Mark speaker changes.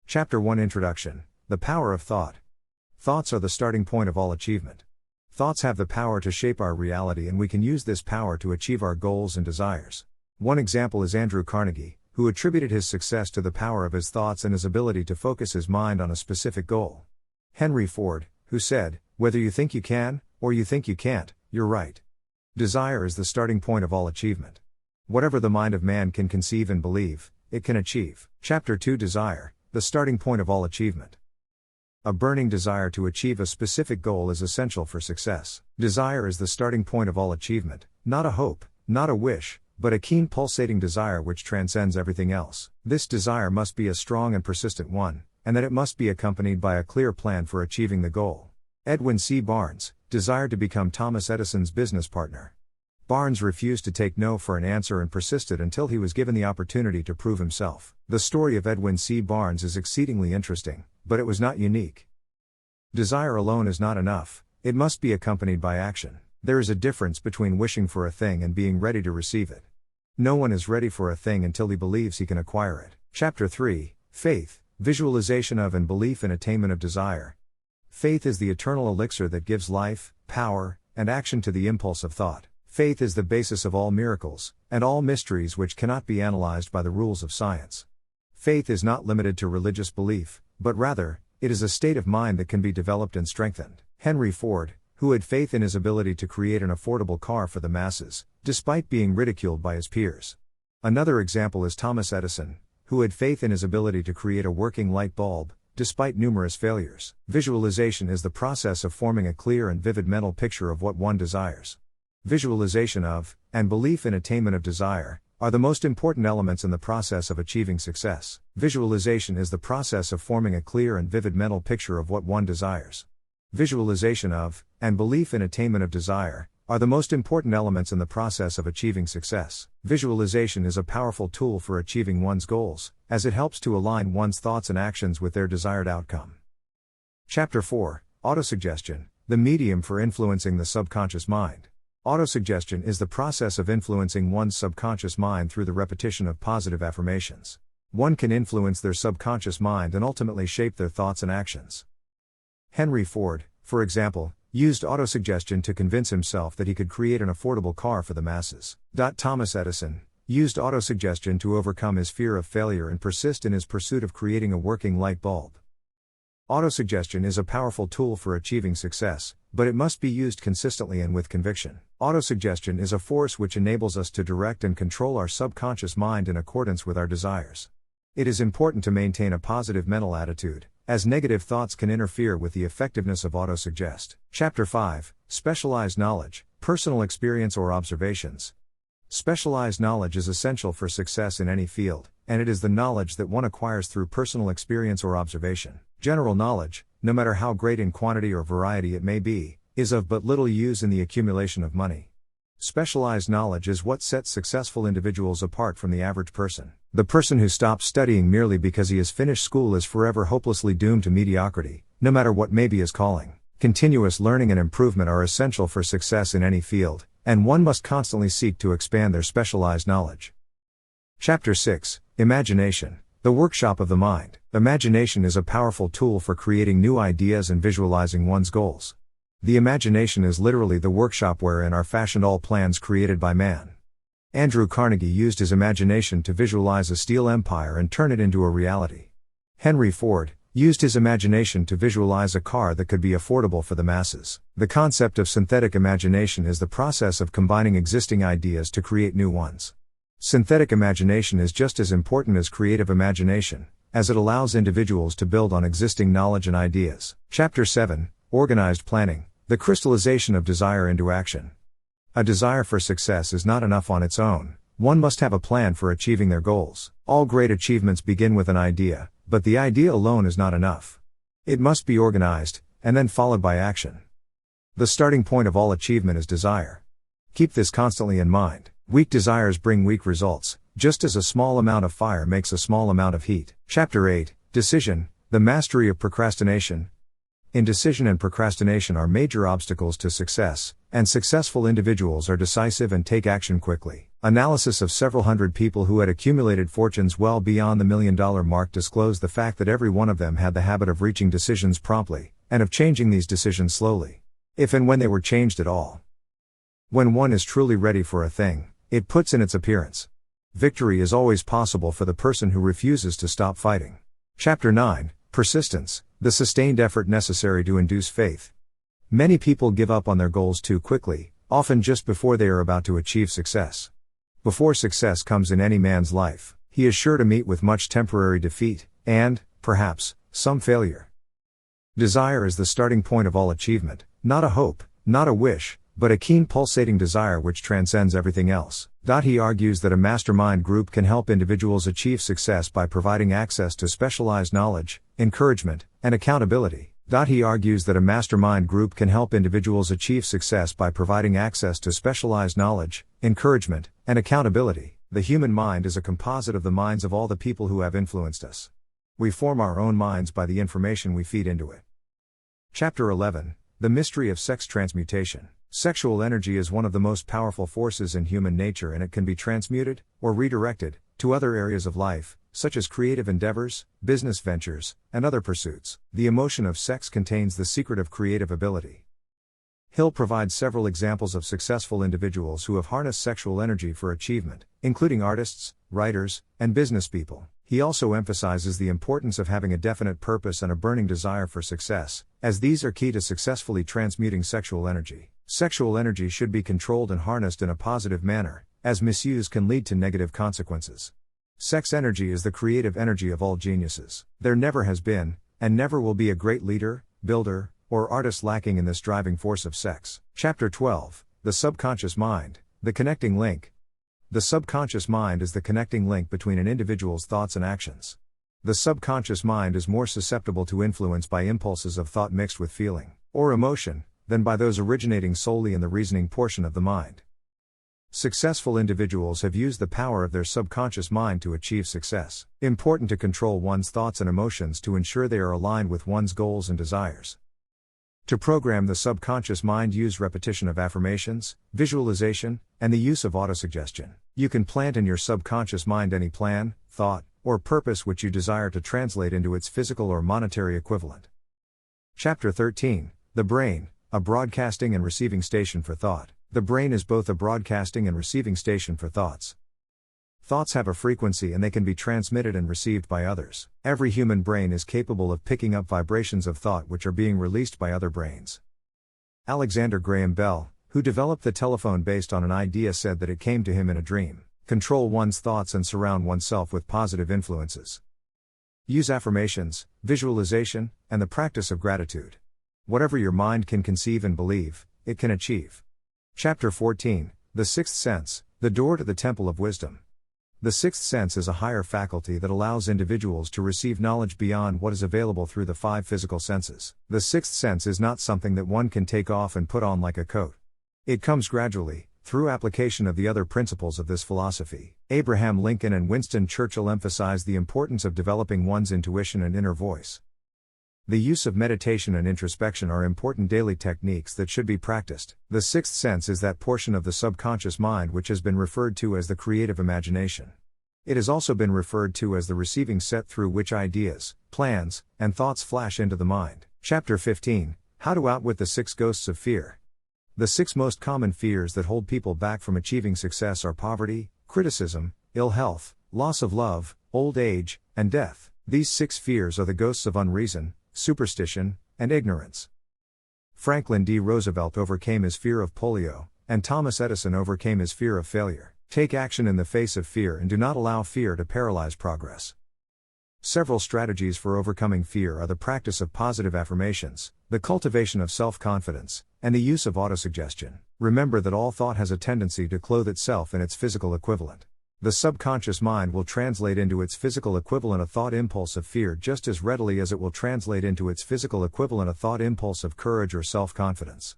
Speaker 1: Chapter 1 Introduction. The Power of Thought. Thoughts are the starting point of all achievement. Thoughts have the power to shape our reality, and we can use this power to achieve our goals and desires. One example is Andrew Carnegie, who attributed his success to the power of his thoughts and his ability to focus his mind on a specific goal. Henry Ford, who said, "Whether you think you can, or you think you can't, you're right." Desire is the starting point of all achievement. Whatever the mind of man can conceive and believe, it can achieve. Chapter 2 Desire, the starting point of all achievement. A burning desire to achieve a specific goal is essential for success. Desire is the starting point of all achievement, not a hope, not a wish, but a keen pulsating desire which transcends everything else. This desire must be a strong and persistent one, and that it must be accompanied by a clear plan for achieving the goal. Edwin C. Barnes desired to become Thomas Edison's business partner. Barnes refused to take no for an answer and persisted until he was given the opportunity to prove himself. The story of Edwin C. Barnes is exceedingly interesting, but it was not unique. Desire alone is not enough, it must be accompanied by action. There is a difference between wishing for a thing and being ready to receive it. No one is ready for a thing until he believes he can acquire it. Chapter 3 Faith, Visualization of and Belief in Attainment of Desire. Faith is the eternal elixir that gives life, power, and action to the impulse of thought. Faith is the basis of all miracles, and all mysteries which cannot be analyzed by the rules of science. Faith is not limited to religious belief, but rather, it is a state of mind that can be developed and strengthened. Henry Ford, who had faith in his ability to create an affordable car for the masses, despite being ridiculed by his peers. Another example is Thomas Edison, who had faith in his ability to create a working light bulb, despite numerous failures. Visualization is the process of forming a clear and vivid mental picture of what one desires. Visualization of, and belief in attainment of desire, are the most important elements in the process of achieving success. Visualization is the process of forming a clear and vivid mental picture of what one desires. Visualization of, and belief in attainment of desire, are the most important elements in the process of achieving success. Visualization is a powerful tool for achieving one's goals, as it helps to align one's thoughts and actions with their desired outcome. Chapter 4 Autosuggestion, the medium for influencing the subconscious mind. Autosuggestion is the process of influencing one's subconscious mind through the repetition of positive affirmations. One can influence their subconscious mind and ultimately shape their thoughts and actions. Henry Ford, for example, used autosuggestion to convince himself that he could create an affordable car for the masses. Thomas Edison used autosuggestion to overcome his fear of failure and persist in his pursuit of creating a working light bulb. Autosuggestion is a powerful tool for achieving success, but it must be used consistently and with conviction. Autosuggestion is a force which enables us to direct and control our subconscious mind in accordance with our desires. It is important to maintain a positive mental attitude, as negative thoughts can interfere with the effectiveness of autosuggest. Chapter 5 Specialized Knowledge, Personal Experience or Observations. Specialized knowledge is essential for success in any field, and it is the knowledge that one acquires through personal experience or observation. General knowledge, no matter how great in quantity or variety it may be, is of but little use in the accumulation of money. Specialized knowledge is what sets successful individuals apart from the average person. The person who stops studying merely because he has finished school is forever hopelessly doomed to mediocrity, no matter what may be his calling. Continuous learning and improvement are essential for success in any field, and one must constantly seek to expand their specialized knowledge. Chapter 6 Imagination, the Workshop of the Mind. Imagination is a powerful tool for creating new ideas and visualizing one's goals. The imagination is literally the workshop wherein are fashioned all plans created by man. Andrew Carnegie used his imagination to visualize a steel empire and turn it into a reality. Henry Ford used his imagination to visualize a car that could be affordable for the masses. The concept of synthetic imagination is the process of combining existing ideas to create new ones. Synthetic imagination is just as important as creative imagination, as it allows individuals to build on existing knowledge and ideas. Chapter 7 Organized Planning, the Crystallization of Desire into Action. A desire for success is not enough on its own, one must have a plan for achieving their goals. All great achievements begin with an idea, but the idea alone is not enough. It must be organized, and then followed by action. The starting point of all achievement is desire. Keep this constantly in mind. Weak desires bring weak results, just as a small amount of fire makes a small amount of heat. Chapter 8 Decision, the Mastery of Procrastination. Indecision and procrastination are major obstacles to success, and successful individuals are decisive and take action quickly. Analysis of several hundred people who had accumulated fortunes well beyond the $1 million mark disclosed the fact that every one of them had the habit of reaching decisions promptly, and of changing these decisions slowly, if and when they were changed at all. When one is truly ready for a thing, it puts in its appearance. Victory is always possible for the person who refuses to stop fighting. Chapter 9, Persistence, the sustained effort necessary to induce faith. Many people give up on their goals too quickly, often just before they are about to achieve success. Before success comes in any man's life, he is sure to meet with much temporary defeat, and, perhaps, some failure. Desire is the starting point of all achievement, not a hope, not a wish, but a keen pulsating desire which transcends everything else. He argues that a mastermind group can help individuals achieve success by providing access to specialized knowledge, encouragement, and accountability. He argues that a mastermind group can help individuals achieve success by providing access to specialized knowledge, encouragement, and accountability. The human mind is a composite of the minds of all the people who have influenced us. We form our own minds by the information we feed into it. Chapter 11, The Mystery of Sex Transmutation. Sexual energy is one of the most powerful forces in human nature, and it can be transmuted, or redirected, to other areas of life, such as creative endeavors, business ventures, and other pursuits. The emotion of sex contains the secret of creative ability. Hill provides several examples of successful individuals who have harnessed sexual energy for achievement, including artists, writers, and business people. He also emphasizes the importance of having a definite purpose and a burning desire for success, as these are key to successfully transmuting sexual energy. Sexual energy should be controlled and harnessed in a positive manner, as misuse can lead to negative consequences. Sex energy is the creative energy of all geniuses. There never has been, and never will be, a great leader, builder, or artist lacking in this driving force of sex. Chapter 12, The Subconscious Mind, the Connecting Link. The subconscious mind is the connecting link between an individual's thoughts and actions. The subconscious mind is more susceptible to influence by impulses of thought mixed with feeling, or emotion, than by those originating solely in the reasoning portion of the mind. Successful individuals have used the power of their subconscious mind to achieve success. Important to control one's thoughts and emotions to ensure they are aligned with one's goals and desires. To program the subconscious mind, use repetition of affirmations, visualization, and the use of autosuggestion. You can plant in your subconscious mind any plan, thought, or purpose which you desire to translate into its physical or monetary equivalent. Chapter 13, The Brain, a broadcasting and receiving station for thought. The brain is both a broadcasting and receiving station for thoughts. Thoughts have a frequency and they can be transmitted and received by others. Every human brain is capable of picking up vibrations of thought which are being released by other brains. Alexander Graham Bell, who developed the telephone based on an idea, said that it came to him in a dream. Control one's thoughts and surround oneself with positive influences. Use affirmations, visualization, and the practice of gratitude. Whatever your mind can conceive and believe, it can achieve. Chapter 14, The Sixth Sense, the Door to the Temple of Wisdom. The sixth sense is a higher faculty that allows individuals to receive knowledge beyond what is available through the five physical senses. The sixth sense is not something that one can take off and put on like a coat. It comes gradually, through application of the other principles of this philosophy. Abraham Lincoln and Winston Churchill emphasized the importance of developing one's intuition and inner voice. The use of meditation and introspection are important daily techniques that should be practiced. The sixth sense is that portion of the subconscious mind which has been referred to as the creative imagination. It has also been referred to as the receiving set through which ideas, plans, and thoughts flash into the mind. Chapter 15, How to Outwit the Six Ghosts of Fear. The six most common fears that hold people back from achieving success are poverty, criticism, ill health, loss of love, old age, and death. These six fears are the ghosts of unreason, superstition, and ignorance. Franklin D. Roosevelt overcame his fear of polio, and Thomas Edison overcame his fear of failure. Take action in the face of fear and do not allow fear to paralyze progress. Several strategies for overcoming fear are the practice of positive affirmations, the cultivation of self-confidence, and the use of autosuggestion. Remember that all thought has a tendency to clothe itself in its physical equivalent. The subconscious mind will translate into its physical equivalent a thought impulse of fear just as readily as it will translate into its physical equivalent a thought impulse of courage or self-confidence.